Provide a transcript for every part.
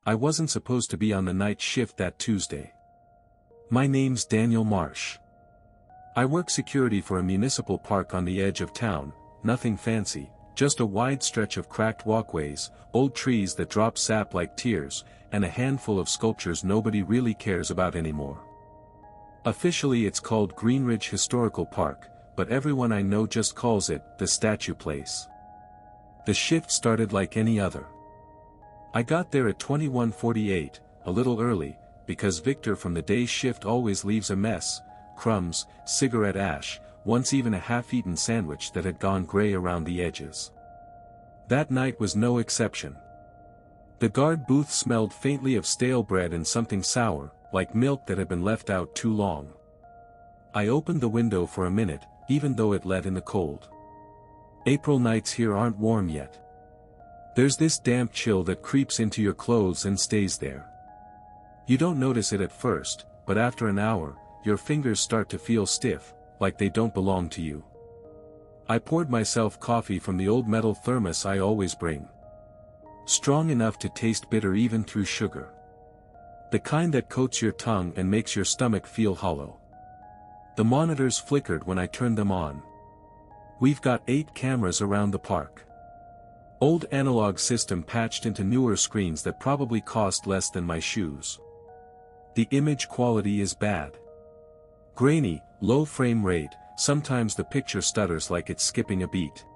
I wasn't supposed to be on the night shift that Tuesday. My name's Daniel Marsh. I work security for a municipal park on the edge of town, nothing fancy, just a wide stretch of cracked walkways, old trees that drop sap like tears, and a handful of sculptures nobody really cares about anymore. Officially it's called Greenridge Historical Park, but everyone I know just calls it the Statue Place. The shift started like any other. I got there at 21:48, a little early, because Victor from the day shift always leaves a mess, crumbs, cigarette ash, once even a half-eaten sandwich that had gone gray around the edges. That night was no exception. The guard booth smelled faintly of stale bread and something sour, like milk that had been left out too long. I opened the window for a minute, even though it let in the cold. April nights here aren't warm yet. There's this damp chill that creeps into your clothes and stays there. You don't notice it at first, but after an hour, your fingers start to feel stiff, like they don't belong to you. I poured myself coffee from the old metal thermos I always bring. Strong enough to taste bitter even through sugar. The kind that coats your tongue and makes your stomach feel hollow. The monitors flickered when I turned them on. We've got 8 cameras around the park. Old analog system patched into newer screens that probably cost less than my shoes. The image quality is bad. Grainy, low frame rate, sometimes the picture stutters like it's skipping a beat.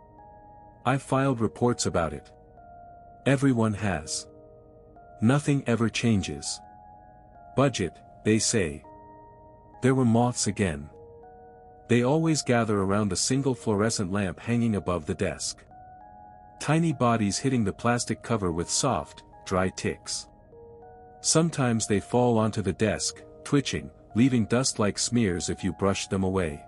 I've filed reports about it. Everyone has. Nothing ever changes. Budget, they say. There were moths again. They always gather around a single fluorescent lamp hanging above the desk. Tiny bodies hitting the plastic cover with soft, dry ticks. Sometimes they fall onto the desk, twitching, leaving dust-like smears if you brush them away.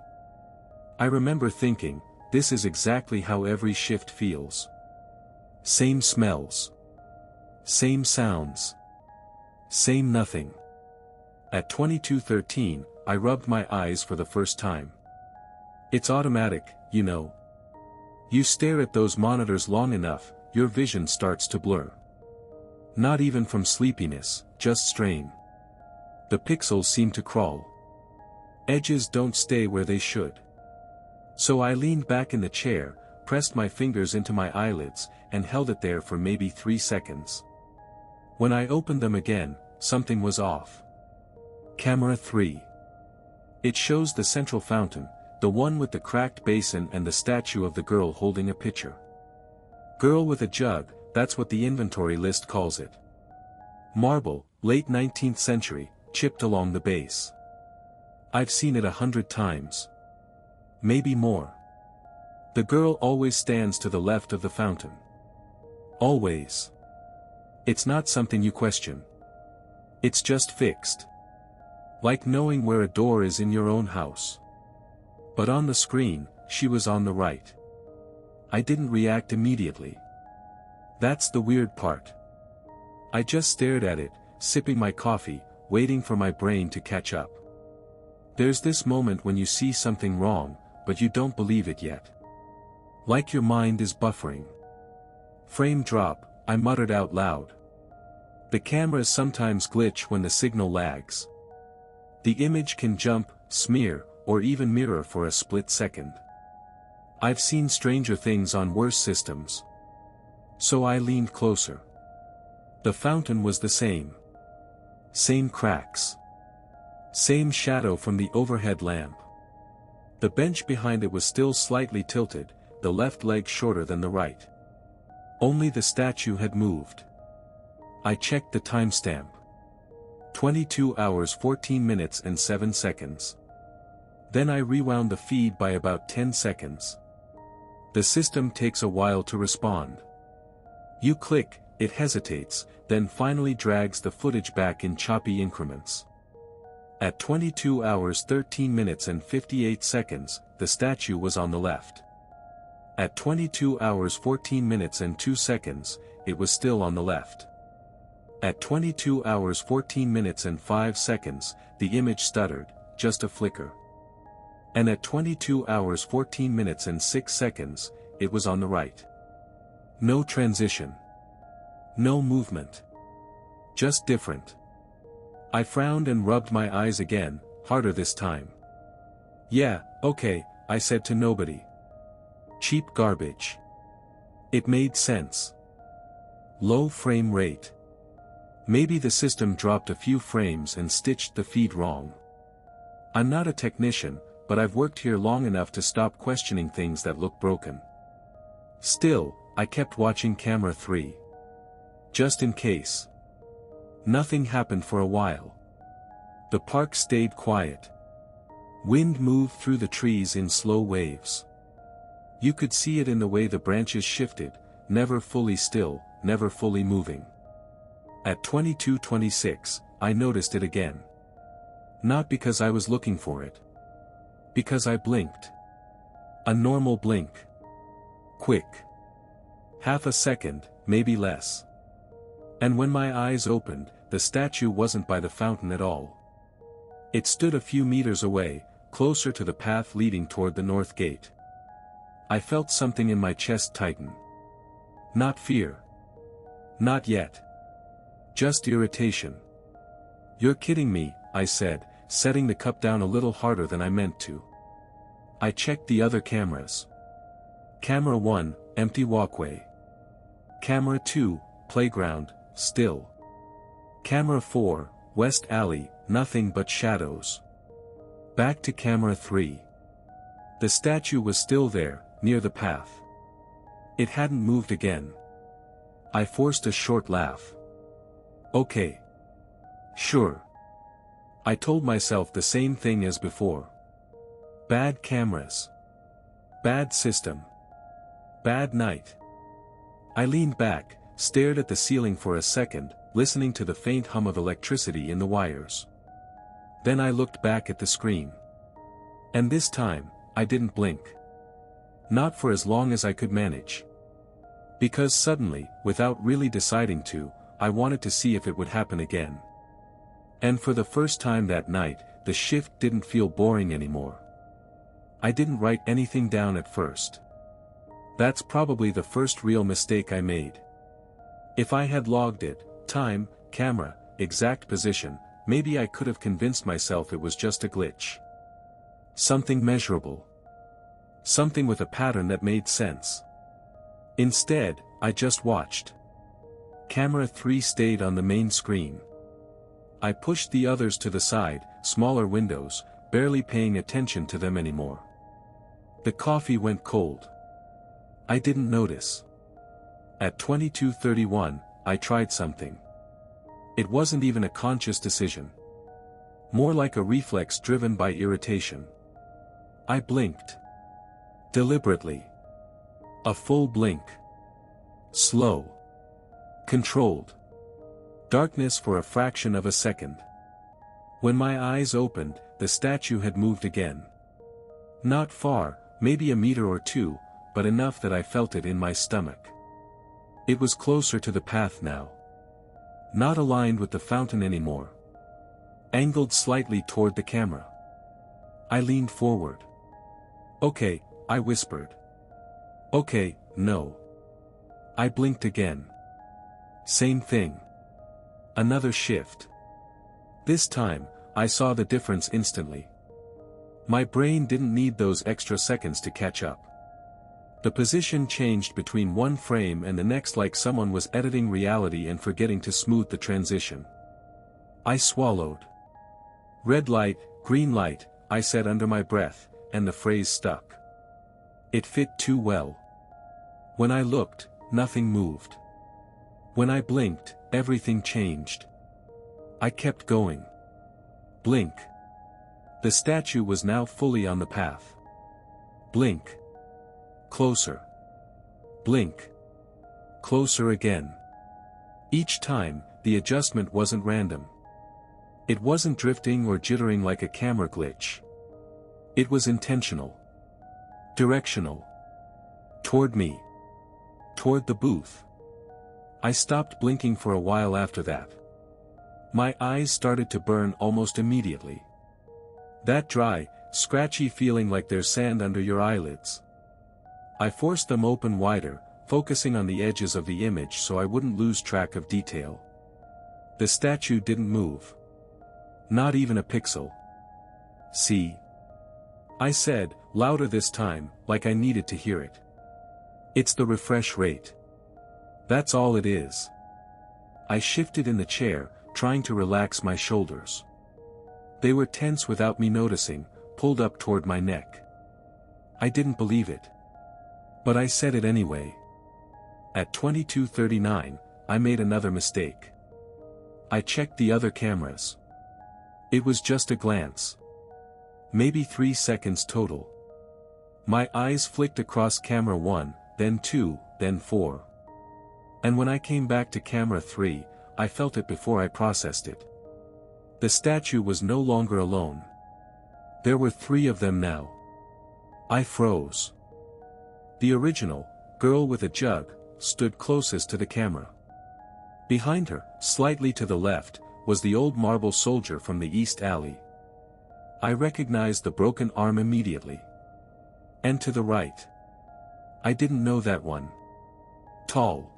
I remember thinking, this is exactly how every shift feels. Same smells. Same sounds. Same nothing. At 22:13, I rubbed my eyes for the first time. It's automatic, you know. You stare at those monitors long enough, your vision starts to blur. Not even from sleepiness, just strain. The pixels seem to crawl. Edges don't stay where they should. So I leaned back in the chair, pressed my fingers into my eyelids, and held it there for maybe 3 seconds. When I opened them again, something was off. Camera 3. It shows the central fountain, the one with the cracked basin and the statue of the girl holding a pitcher. Girl with a jug, that's what the inventory list calls it. Marble, late 19th century, chipped along the base. I've seen it 100 times. Maybe more. The girl always stands to the left of the fountain. Always. It's not something you question. It's just fixed. Like knowing where a door is in your own house. But on the screen, she was on the right. I didn't react immediately. That's the weird part. I just stared at it, sipping my coffee, waiting for my brain to catch up. There's this moment when you see something wrong, but you don't believe it yet. Like your mind is buffering. Frame drop, I muttered out loud. The cameras sometimes glitch when the signal lags. The image can jump, smear, or even mirror for a split second. I've seen stranger things on worse systems. So I leaned closer. The fountain was the same. Same cracks. Same shadow from the overhead lamp. The bench behind it was still slightly tilted, the left leg shorter than the right. Only the statue had moved. I checked the timestamp. 22 hours 14 minutes and 7 seconds. Then I rewound the feed by about 10 seconds. The system takes a while to respond. You click, it hesitates, then finally drags the footage back in choppy increments. At 22 hours 13 minutes and 58 seconds, the statue was on the left. At 22 hours 14 minutes and 2 seconds, it was still on the left. At 22 hours 14 minutes and 5 seconds, the image stuttered, just a flicker. And at 22 hours 14 minutes and 6 seconds, it was on the right. No transition. No movement. Just different. I frowned and rubbed my eyes again, harder this time. Yeah, okay, I said to nobody. Cheap garbage. It made sense. Low frame rate. Maybe the system dropped a few frames and stitched the feed wrong. I'm not a technician, but I've worked here long enough to stop questioning things that look broken. Still, I kept watching camera 3. Just in case. Nothing happened for a while. The park stayed quiet. Wind moved through the trees in slow waves. You could see it in the way the branches shifted, never fully still, never fully moving. At 22:26, I noticed it again. Not because I was looking for it. Because I blinked. A normal blink. Quick. Half a second, maybe less. And when my eyes opened, the statue wasn't by the fountain at all. It stood a few meters away, closer to the path leading toward the north gate. I felt something in my chest tighten. Not fear. Not yet. Just irritation. You're kidding me, I said, setting the cup down a little harder than I meant to. I checked the other cameras. Camera 1, empty walkway. Camera 2, playground, still. Camera 4, west alley, nothing but shadows. Back to camera 3. The statue was still there, near the path. It hadn't moved again. I forced a short laugh. Okay. Sure. I told myself the same thing as before. Bad cameras. Bad system. Bad night. I leaned back, stared at the ceiling for a second, listening to the faint hum of electricity in the wires. Then I looked back at the screen. And this time, I didn't blink. Not for as long as I could manage. Because suddenly, without really deciding to, I wanted to see if it would happen again. And for the first time that night, the shift didn't feel boring anymore. I didn't write anything down at first. That's probably the first real mistake I made. If I had logged it, time, camera, exact position, maybe I could have convinced myself it was just a glitch. Something measurable. Something with a pattern that made sense. Instead, I just watched. Camera 3 stayed on the main screen. I pushed the others to the side, smaller windows, barely paying attention to them anymore. The coffee went cold. I didn't notice. At 22:31, I tried something. It wasn't even a conscious decision. More like a reflex driven by irritation. I blinked. Deliberately. A full blink. Slow. Controlled. Darkness for a fraction of a second. When my eyes opened, the statue had moved again. Not far, maybe a meter or two, but enough that I felt it in my stomach. It was closer to the path now. Not aligned with the fountain anymore. Angled slightly toward the camera. I leaned forward. Okay, I whispered. Okay, no. I blinked again. Same thing. Another shift. This time, I saw the difference instantly. My brain didn't need those extra seconds to catch up. The position changed between one frame and the next like someone was editing reality and forgetting to smooth the transition. I swallowed. Red light, green light, I said under my breath, and the phrase stuck. It fit too well. When I looked, nothing moved. When I blinked, everything changed. I kept going. Blink. The statue was now fully on the path. Blink. Closer. Blink. Closer again. Each time, the adjustment wasn't random. It wasn't drifting or jittering like a camera glitch. It was intentional. Directional. Toward me. Toward the booth. I stopped blinking for a while after that. My eyes started to burn almost immediately. That dry, scratchy feeling like there's sand under your eyelids. I forced them open wider, focusing on the edges of the image so I wouldn't lose track of detail. The statue didn't move. Not even a pixel. "See?" I said, louder this time, like I needed to hear it. "It's the refresh rate. That's all it is." I shifted in the chair, trying to relax my shoulders. They were tense without me noticing, pulled up toward my neck. I didn't believe it. But I said it anyway. At 22:39, I made another mistake. I checked the other cameras. It was just a glance. Maybe 3 seconds total. My eyes flicked across camera 1, then 2, then 4. And when I came back to camera 3, I felt it before I processed it. The statue was no longer alone. There were 3 of them now. I froze. The original, girl with a jug, stood closest to the camera. Behind her, slightly to the left, was the old marble soldier from the East Alley. I recognized the broken arm immediately. And to the right. I didn't know that one. Tall.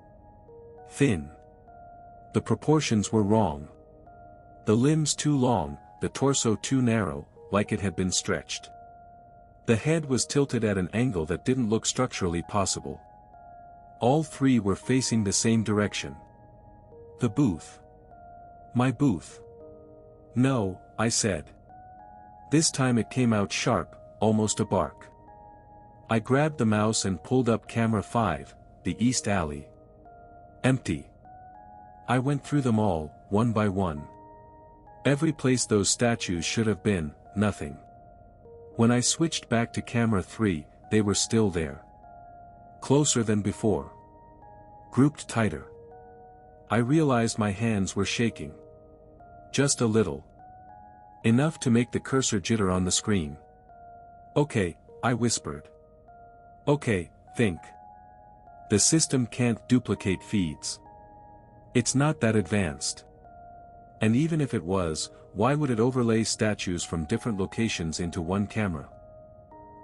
Thin. The proportions were wrong. The limbs too long, the torso too narrow, like it had been stretched. The head was tilted at an angle that didn't look structurally possible. All 3 were facing the same direction. The booth. My booth. "No," I said. This time it came out sharp, almost a bark. I grabbed the mouse and pulled up camera 5, the East Alley. Empty. I went through them all, one by one. Every place those statues should have been, nothing. When I switched back to camera 3, they were still there. Closer than before. Grouped tighter. I realized my hands were shaking. Just a little. Enough to make the cursor jitter on the screen. "Okay," I whispered. "Okay, think. The system can't duplicate feeds. It's not that advanced. And even if it was, why would it overlay statues from different locations into one camera?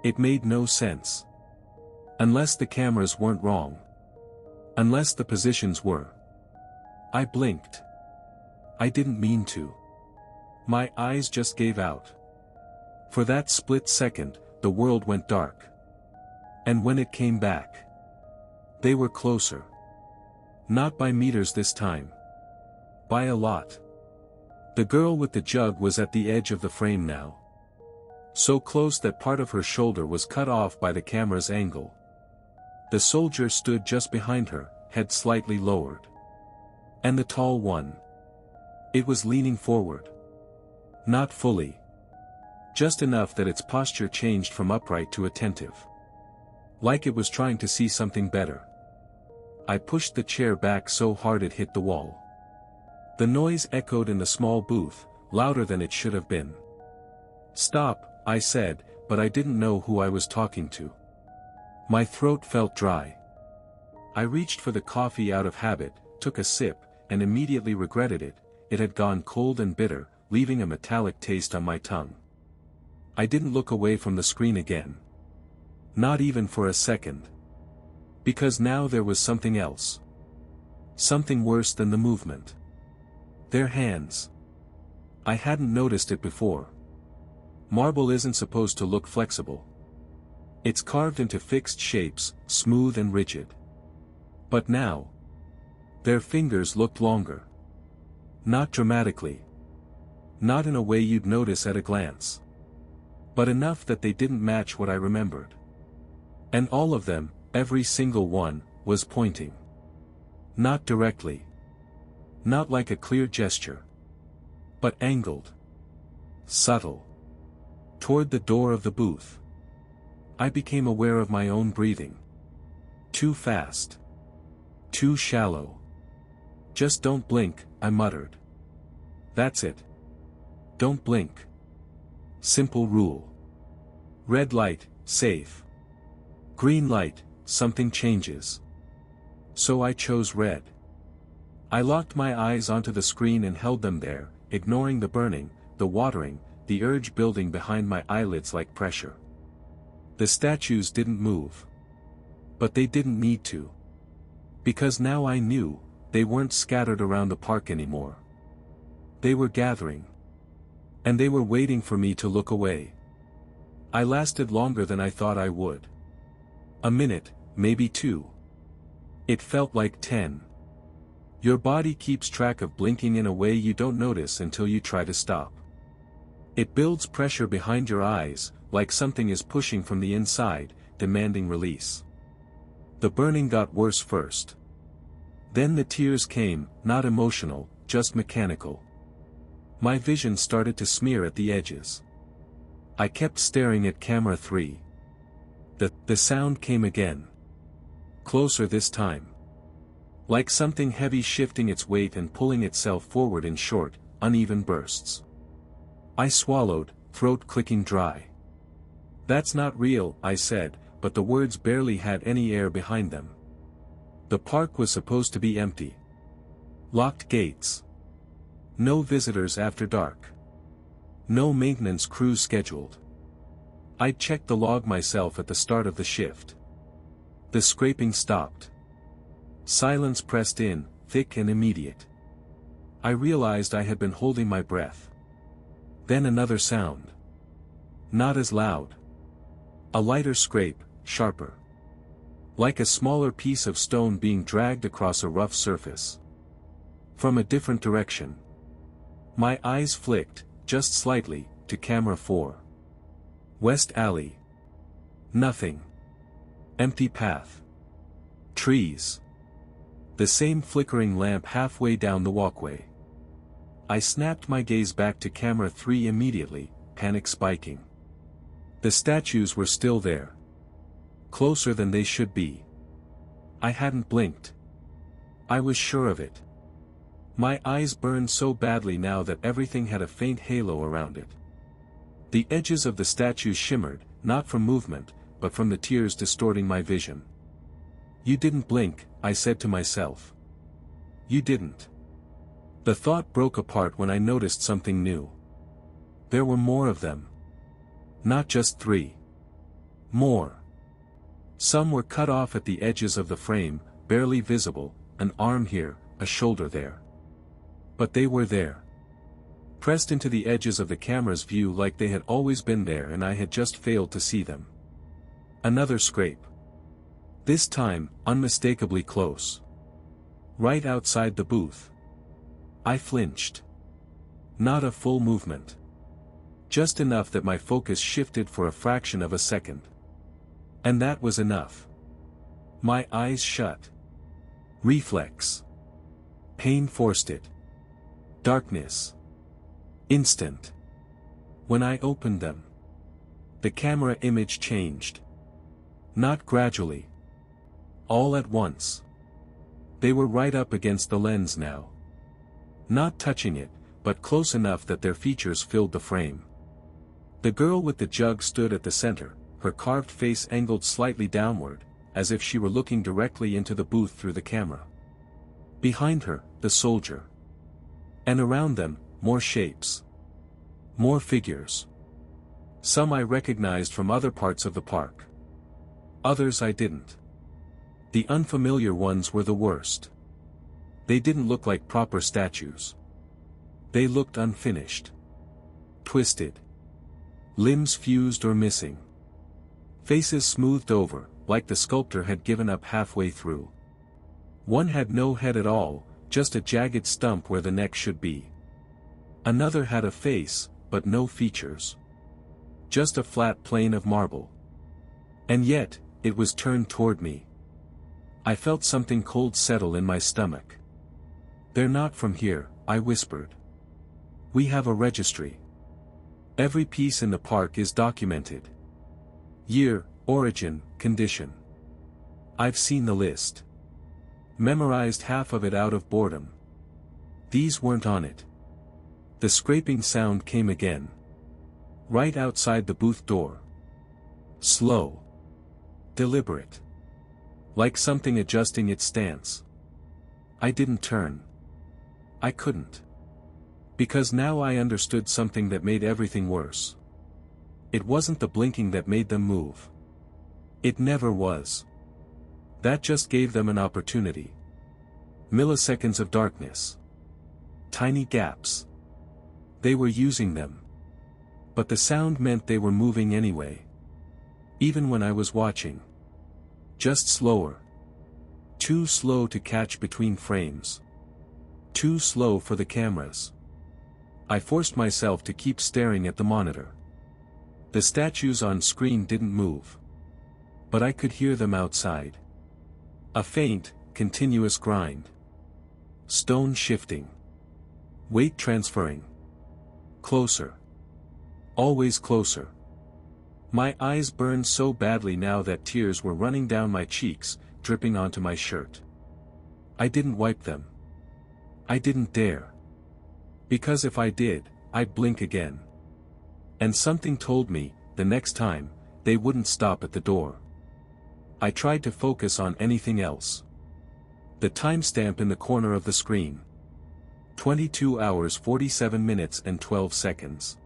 It made no sense. Unless the cameras weren't wrong. Unless the positions were." I blinked. I didn't mean to. My eyes just gave out. For that split second, the world went dark. And when it came back, they were closer. Not by meters this time. By a lot. The girl with the jug was at the edge of the frame now. So close that part of her shoulder was cut off by the camera's angle. The soldier stood just behind her, head slightly lowered. And the tall one. It was leaning forward. Not fully. Just enough that its posture changed from upright to attentive. Like it was trying to see something better. I pushed the chair back so hard it hit the wall. The noise echoed in the small booth, louder than it should have been. "Stop," I said, but I didn't know who I was talking to. My throat felt dry. I reached for the coffee out of habit, took a sip, and immediately regretted it. It had gone cold and bitter, leaving a metallic taste on my tongue. I didn't look away from the screen again. Not even for a second. Because now there was something else. Something worse than the movement. Their hands. I hadn't noticed it before. Marble isn't supposed to look flexible. It's carved into fixed shapes, smooth and rigid. But now, their fingers looked longer. Not dramatically. Not in a way you'd notice at a glance. But enough that they didn't match what I remembered. And all of them, every single one, was pointing. Not directly. Not like a clear gesture. But angled. Subtle. Toward the door of the booth. I became aware of my own breathing. Too fast. Too shallow. "Just don't blink," I muttered. "That's it. Don't blink. Simple rule. Red light, safe. Green light, something changes." So I chose red. I locked my eyes onto the screen and held them there, ignoring the burning, the watering, the urge building behind my eyelids like pressure. The statues didn't move. But they didn't need to. Because now I knew, they weren't scattered around the park anymore. They were gathering. And they were waiting for me to look away. I lasted longer than I thought I would. A minute, maybe 2. It felt like 10. Your body keeps track of blinking in a way you don't notice until you try to stop. It builds pressure behind your eyes, like something is pushing from the inside, demanding release. The burning got worse first. Then the tears came, not emotional, just mechanical. My vision started to smear at the edges. I kept staring at camera 3. The sound came again. Closer this time. Like something heavy shifting its weight and pulling itself forward in short, uneven bursts. I swallowed, throat clicking dry. "That's not real," I said, but the words barely had any air behind them. The park was supposed to be empty. Locked gates. No visitors after dark. No maintenance crews scheduled. I'd checked the log myself at the start of the shift. The scraping stopped. Silence pressed in, thick and immediate. I realized I had been holding my breath. Then another sound. Not as loud. A lighter scrape, sharper. Like a smaller piece of stone being dragged across a rough surface. From a different direction. My eyes flicked, just slightly, to camera 4. West alley. Nothing. Empty path. Trees. The same flickering lamp halfway down the walkway. I snapped my gaze back to camera 3 immediately, panic spiking. The statues were still there. Closer than they should be. I hadn't blinked. I was sure of it. My eyes burned so badly now that everything had a faint halo around it. The edges of the statues shimmered, not from movement, but from the tears distorting my vision. "You didn't blink," I said to myself. "You didn't." The thought broke apart when I noticed something new. There were more of them. Not just 3. More. Some were cut off at the edges of the frame, barely visible, an arm here, a shoulder there. But they were there. Pressed into the edges of the camera's view like they had always been there and I had just failed to see them. Another scrape. This time, unmistakably close. Right outside the booth. I flinched. Not a full movement. Just enough that my focus shifted for a fraction of a second. And that was enough. My eyes shut. Reflex. Pain forced it. Darkness. Instant. When I opened them. The camera image changed. Not gradually. All at once. They were right up against the lens now. Not touching it, but close enough that their features filled the frame. The girl with the jug stood at the center, her carved face angled slightly downward, as if she were looking directly into the booth through the camera. Behind her, the soldier. And around them, more shapes. More figures. Some I recognized from other parts of the park. Others I didn't. The unfamiliar ones were the worst. They didn't look like proper statues. They looked unfinished. Twisted. Limbs fused or missing. Faces smoothed over, like the sculptor had given up halfway through. One had no head at all, just a jagged stump where the neck should be. Another had a face, but no features. Just a flat plane of marble. And yet, it was turned toward me. I felt something cold settle in my stomach. "They're not from here," I whispered. "We have a registry. Every piece in the park is documented. Year, origin, condition. I've seen the list. Memorized half of it out of boredom. These weren't on it." The scraping sound came again. Right outside the booth door. Slow. Deliberate. Like something adjusting its stance. I didn't turn. I couldn't. Because now I understood something that made everything worse. It wasn't the blinking that made them move. It never was. That just gave them an opportunity. Milliseconds of darkness. Tiny gaps. They were using them. But the sound meant they were moving anyway. Even when I was watching. Just slower. Too slow to catch between frames. Too slow for the cameras. I forced myself to keep staring at the monitor. The statues on screen didn't move. But I could hear them outside. A faint, continuous grind. Stone shifting. Weight transferring. Closer. Always closer. My eyes burned so badly now that tears were running down my cheeks, dripping onto my shirt. I didn't wipe them. I didn't dare. Because if I did, I'd blink again. And something told me, the next time, they wouldn't stop at the door. I tried to focus on anything else. The timestamp in the corner of the screen. 22 hours 47 minutes and 12 seconds.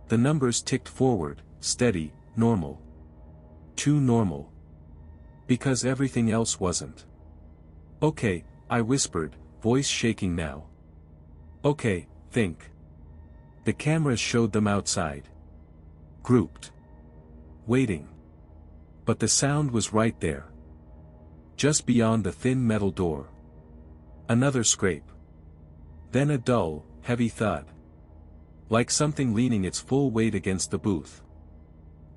The numbers ticked forward, steady, normal. Too normal. Because everything else wasn't. Okay, I whispered, voice shaking now. Okay, think. The cameras showed them outside. Grouped. Waiting. But the sound was right there. Just beyond the thin metal door. Another scrape. Then a dull, heavy thud. Like something leaning its full weight against the booth.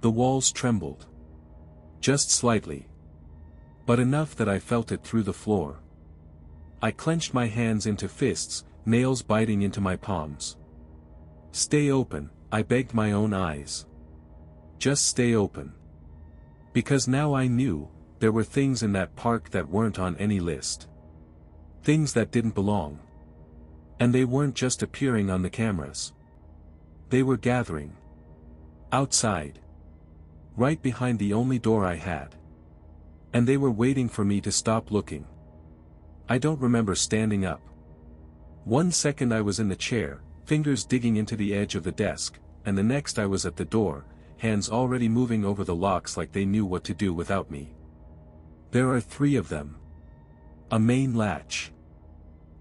The walls trembled. Just slightly. But enough that I felt it through the floor. I clenched my hands into fists, nails biting into my palms. Stay open, I begged my own eyes. Just stay open. Because now I knew, there were things in that park that weren't on any list. Things that didn't belong. And they weren't just appearing on the cameras. They were gathering. Outside. Right behind the only door I had. And they were waiting for me to stop looking. I don't remember standing up. 1 second I was in the chair, fingers digging into the edge of the desk, and the next I was at the door, hands already moving over the locks like they knew what to do without me. There are 3 of them. A main latch.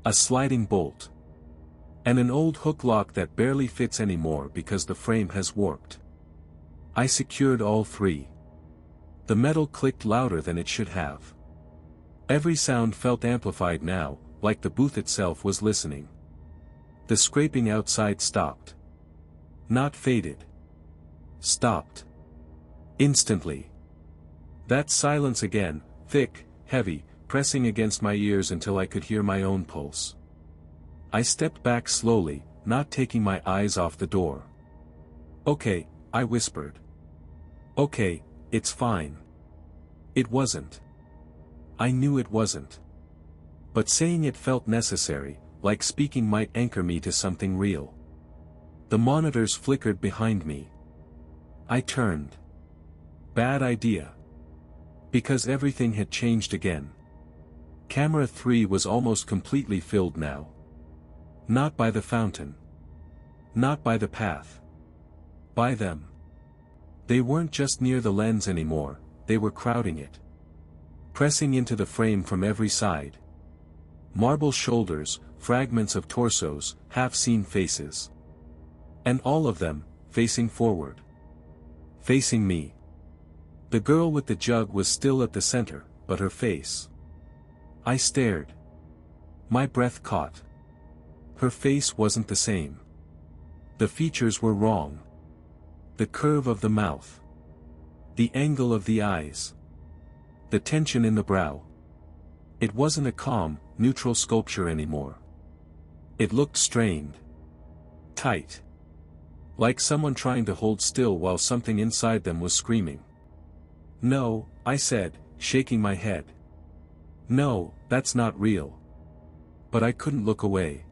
A sliding bolt. And an old hook lock that barely fits anymore because the frame has warped. I secured all 3. The metal clicked louder than it should have. Every sound felt amplified now, like the booth itself was listening. The scraping outside stopped. Not faded. Stopped. Instantly. That silence again, thick, heavy, pressing against my ears until I could hear my own pulse. I stepped back slowly, not taking my eyes off the door. Okay, I whispered. Okay, it's fine. It wasn't. I knew it wasn't. But saying it felt necessary, like speaking might anchor me to something real. The monitors flickered behind me. I turned. Bad idea. Because everything had changed again. Camera 3 was almost completely filled now. Not by the fountain. Not by the path. By them. They weren't just near the lens anymore, they were crowding it. Pressing into the frame from every side. Marble shoulders, fragments of torsos, half-seen faces. And all of them, facing forward. Facing me. The girl with the jug was still at the center, but her face. I stared. My breath caught. Her face wasn't the same. The features were wrong. The curve of the mouth. The angle of the eyes. The tension in the brow. It wasn't a calm, neutral sculpture anymore. It looked strained. Tight. Like someone trying to hold still while something inside them was screaming. No, I said, shaking my head. No, that's not real. But I couldn't look away.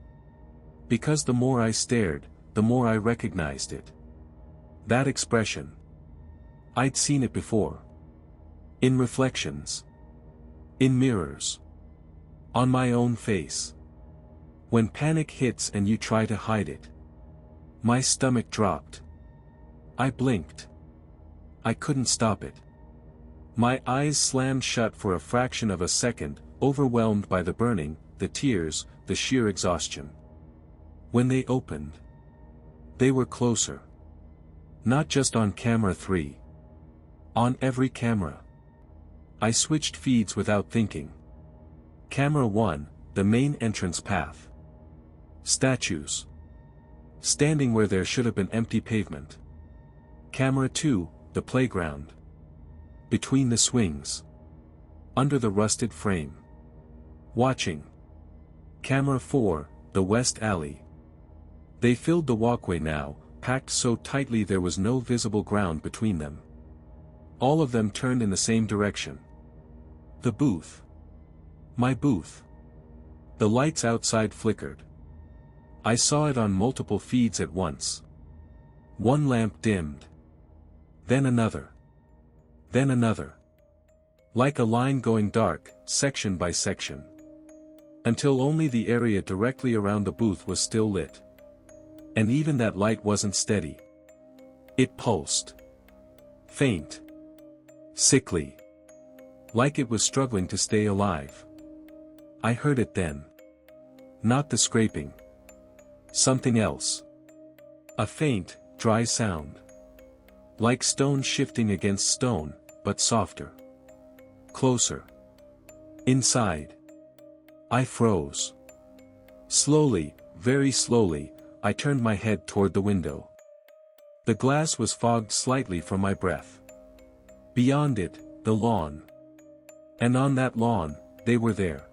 Because the more I stared, the more I recognized it. That expression. I'd seen it before. In reflections. In mirrors. On my own face. When panic hits and you try to hide it. My stomach dropped. I blinked. I couldn't stop it. My eyes slammed shut for a fraction of a second, overwhelmed by the burning, the tears, the sheer exhaustion. When they opened. They were closer. Not just on camera 3. On every camera. I switched feeds without thinking. Camera 1, the main entrance path. Statues. Standing where there should have been empty pavement. Camera 2, the playground. Between the swings. Under the rusted frame. Watching. Camera 4, the west alley. They filled the walkway now, packed so tightly there was no visible ground between them. All of them turned in the same direction. The booth. My booth. The lights outside flickered. I saw it on multiple feeds at once. One lamp dimmed. Then another. Then another. Like a line going dark, section by section. Until only the area directly around the booth was still lit. And even that light wasn't steady. It pulsed. Faint. Sickly. Like it was struggling to stay alive. I heard it then. Not the scraping. Something else. A faint, dry sound. Like stone shifting against stone, but softer. Closer. Inside. I froze. Slowly, very slowly, I turned my head toward the window. The glass was fogged slightly from my breath. Beyond it, the lawn. And on that lawn, they were there.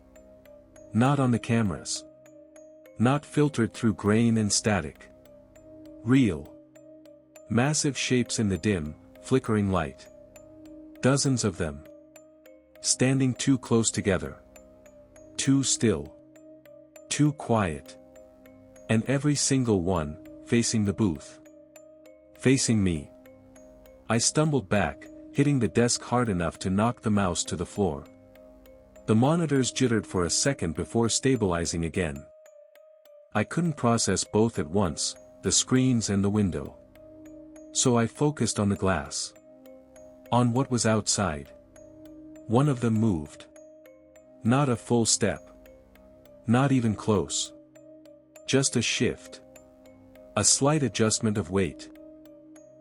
Not on the cameras. Not filtered through grain and static. Real. Massive shapes in the dim, flickering light. Dozens of them. Standing too close together. Too still. Too quiet. And every single one, facing the booth. Facing me. I stumbled back, hitting the desk hard enough to knock the mouse to the floor. The monitors jittered for a second before stabilizing again. I couldn't process both at once, the screens and the window. So I focused on the glass. On what was outside. One of them moved. Not a full step. Not even close. Just a shift. A slight adjustment of weight.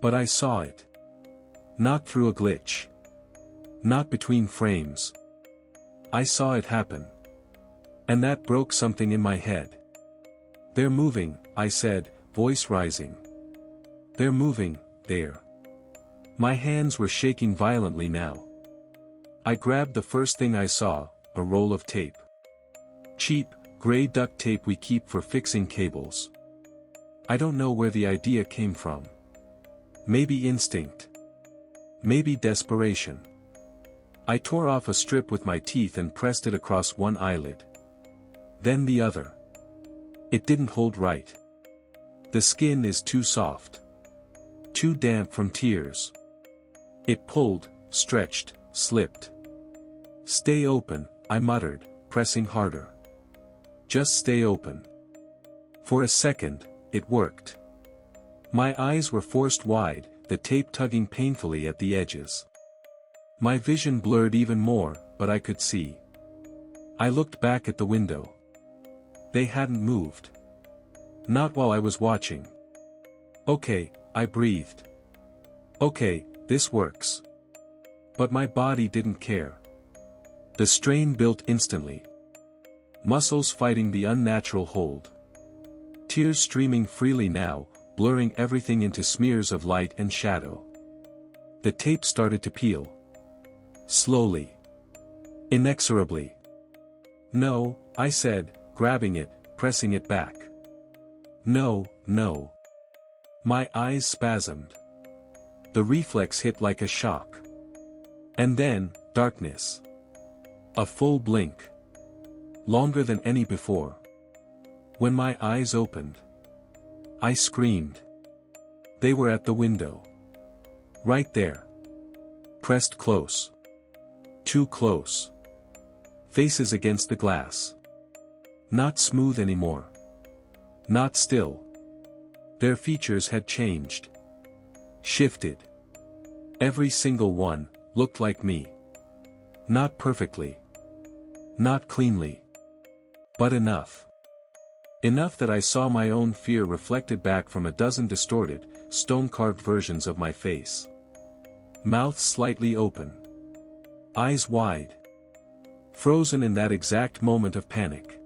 But I saw it. Not through a glitch. Not between frames. I saw it happen. And that broke something in my head. They're moving, I said, voice rising. They're moving, there. My hands were shaking violently now. I grabbed the first thing I saw, a roll of tape. Cheap, gray duct tape we keep for fixing cables. I don't know where the idea came from. Maybe instinct. Maybe desperation. I tore off a strip with my teeth and pressed it across one eyelid. Then the other. It didn't hold right. The skin is too soft. Too damp from tears. It pulled, stretched, slipped. Stay open, I muttered, pressing harder. Just stay open. For a second, it worked. My eyes were forced wide, the tape tugging painfully at the edges. My vision blurred even more, but I could see. I looked back at the window. They hadn't moved. Not while I was watching. Okay, I breathed. Okay, this works. But my body didn't care. The strain built instantly. Muscles fighting the unnatural hold. Tears streaming freely now, blurring everything into smears of light and shadow. The tape started to peel. Slowly. Inexorably. No, I said, grabbing it, pressing it back. No, no. My eyes spasmed. The reflex hit like a shock. And then, darkness. A full blink. Longer than any before. When my eyes opened, I screamed. They were at the window. Right there. Pressed close. Too close. Faces against the glass. Not smooth anymore. Not still. Their features had changed. Shifted. Every single one looked like me. Not perfectly. Not cleanly. But enough. Enough that I saw my own fear reflected back from a dozen distorted, stone-carved versions of my face. Mouth slightly open. Eyes wide. Frozen in that exact moment of panic.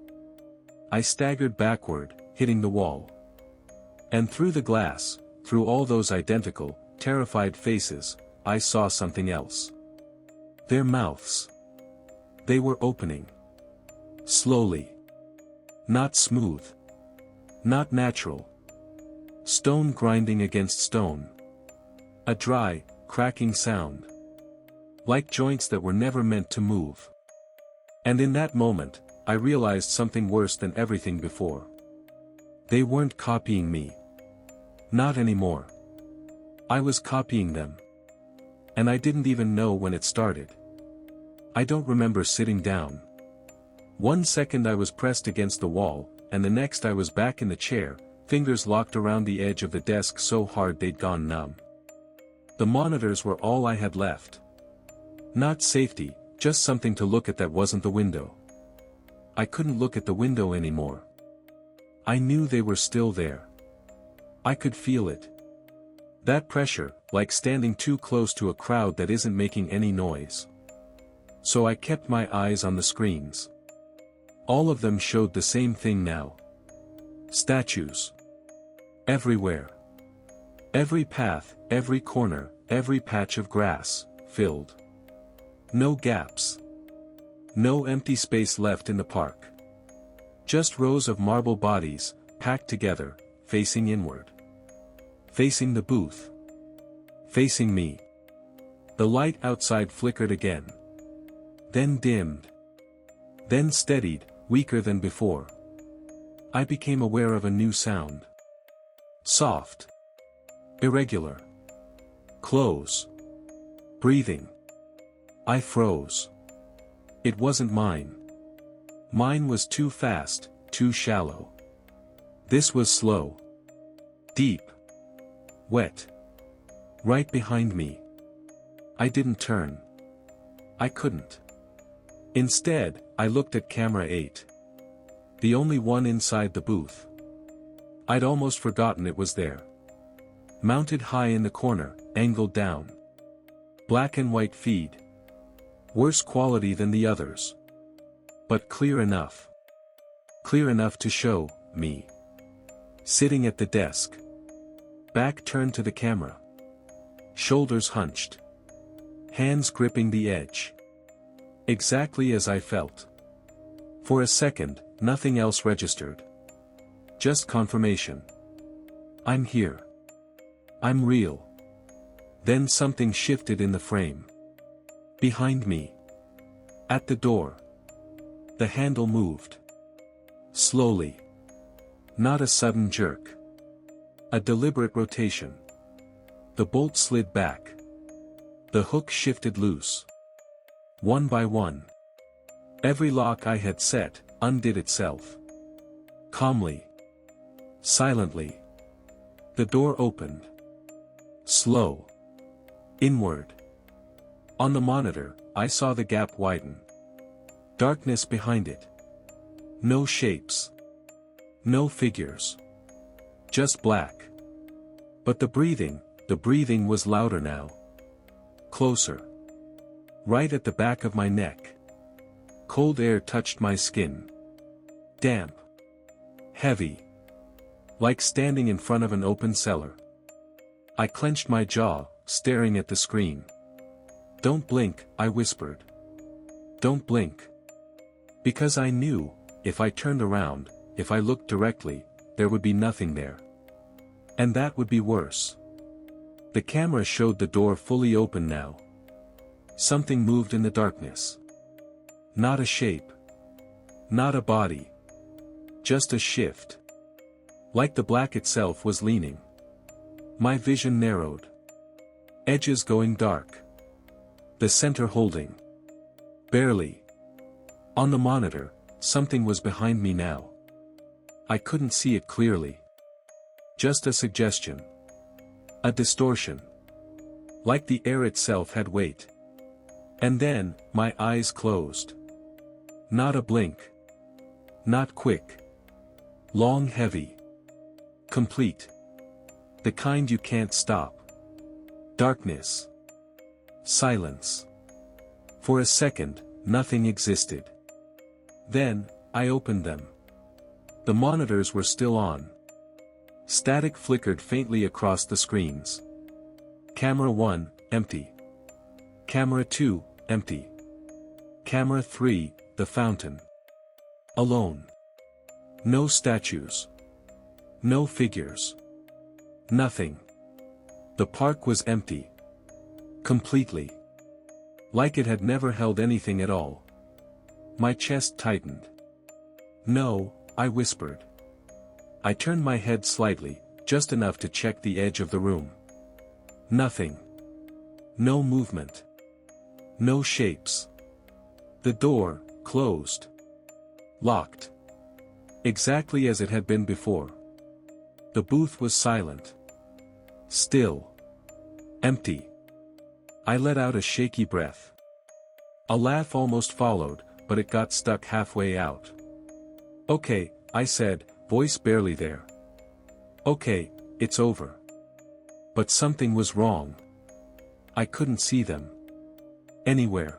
I staggered backward, hitting the wall. And through the glass, through all those identical, terrified faces, I saw something else. Their mouths. They were opening. Slowly. Not smooth. Not natural. Stone grinding against stone. A dry, cracking sound. Like joints that were never meant to move. And in that moment, I realized something worse than everything before. They weren't copying me. Not anymore. I was copying them. And I didn't even know when it started. I don't remember sitting down. 1 second I was pressed against the wall, and the next I was back in the chair, fingers locked around the edge of the desk so hard they'd gone numb. The monitors were all I had left. Not safety, just something to look at that wasn't the window. I couldn't look at the window anymore. I knew they were still there. I could feel it. That pressure, like standing too close to a crowd that isn't making any noise. So I kept my eyes on the screens. All of them showed the same thing now. Statues. Everywhere. Every path, every corner, every patch of grass, filled. No gaps. No empty space left in the park. Just rows of marble bodies, packed together, facing inward. Facing the booth. Facing me. The light outside flickered again. Then dimmed. Then steadied, weaker than before. I became aware of a new sound. Soft. Irregular. Close. Breathing. I froze. It wasn't mine. Mine was too fast, too shallow. This was slow. Deep. Wet. Right behind me. I didn't turn. I couldn't. Instead, I looked at camera 8. The only one inside the booth. I'd almost forgotten it was there. Mounted high in the corner, angled down. Black and white feed. Worse quality than the others. But clear enough. Clear enough to show me. Sitting at the desk. Back turned to the camera. Shoulders hunched. Hands gripping the edge. Exactly as I felt. For a second, nothing else registered. Just confirmation. I'm here. I'm real. Then something shifted in the frame. Behind me. At the door. The handle moved. Slowly. Not a sudden jerk. A deliberate rotation. The bolt slid back. The hook shifted loose. One by one. Every lock I had set, undid itself. Calmly. Silently. The door opened. Slow. Inward. On the monitor, I saw the gap widen. Darkness behind it. No shapes. No figures. Just black. But the breathing was louder now. Closer. Right at the back of my neck. Cold air touched my skin. Damp. Heavy. Like standing in front of an open cellar. I clenched my jaw, staring at the screen. Don't blink, I whispered. Don't blink. Because I knew, if I turned around, if I looked directly, there would be nothing there. And that would be worse. The camera showed the door fully open now. Something moved in the darkness. Not a shape. Not a body. Just a shift. Like the black itself was leaning. My vision narrowed. Edges going dark. The center holding. Barely. On the monitor, something was behind me now. I couldn't see it clearly. Just a suggestion. A distortion. Like the air itself had weight. And then, my eyes closed. Not a blink. Not quick. Long, heavy. Complete. The kind you can't stop. Darkness. Silence. For a second, nothing existed. Then, I opened them. The monitors were still on. Static flickered faintly across the screens. Camera 1, empty. Camera 2, empty. Camera 3, the fountain. Alone. No statues. No figures. Nothing. The park was empty. Completely. Like it had never held anything at all. My chest tightened. No, I whispered. I turned my head slightly, just enough to check the edge of the room. Nothing. No movement. No shapes. The door, closed. Locked. Exactly as it had been before. The booth was silent. Still. Empty. I let out a shaky breath. A laugh almost followed, but it got stuck halfway out. "Okay," I said, voice barely there. "Okay, it's over." But something was wrong. I couldn't see them. Anywhere.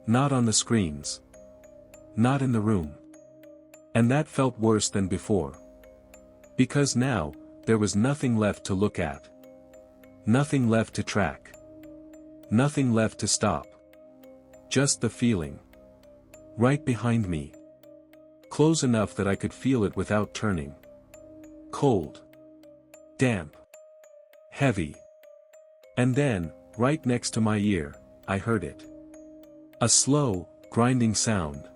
Not on the screens. Not in the room. And that felt worse than before. Because now, there was nothing left to look at. Nothing left to track. Nothing left to stop. Just the feeling. Right behind me. Close enough that I could feel it without turning. Cold. Damp. Heavy. And then, right next to my ear, I heard it. A slow, grinding sound.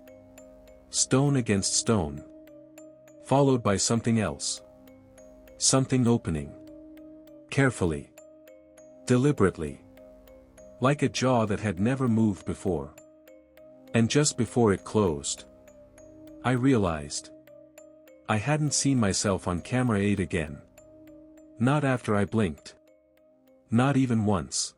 Stone against stone. Followed by something else. Something opening. Carefully. Deliberately. Like a jaw that had never moved before. And just before it closed, I realized. I hadn't seen myself on camera 8 again. Not after I blinked. Not even once.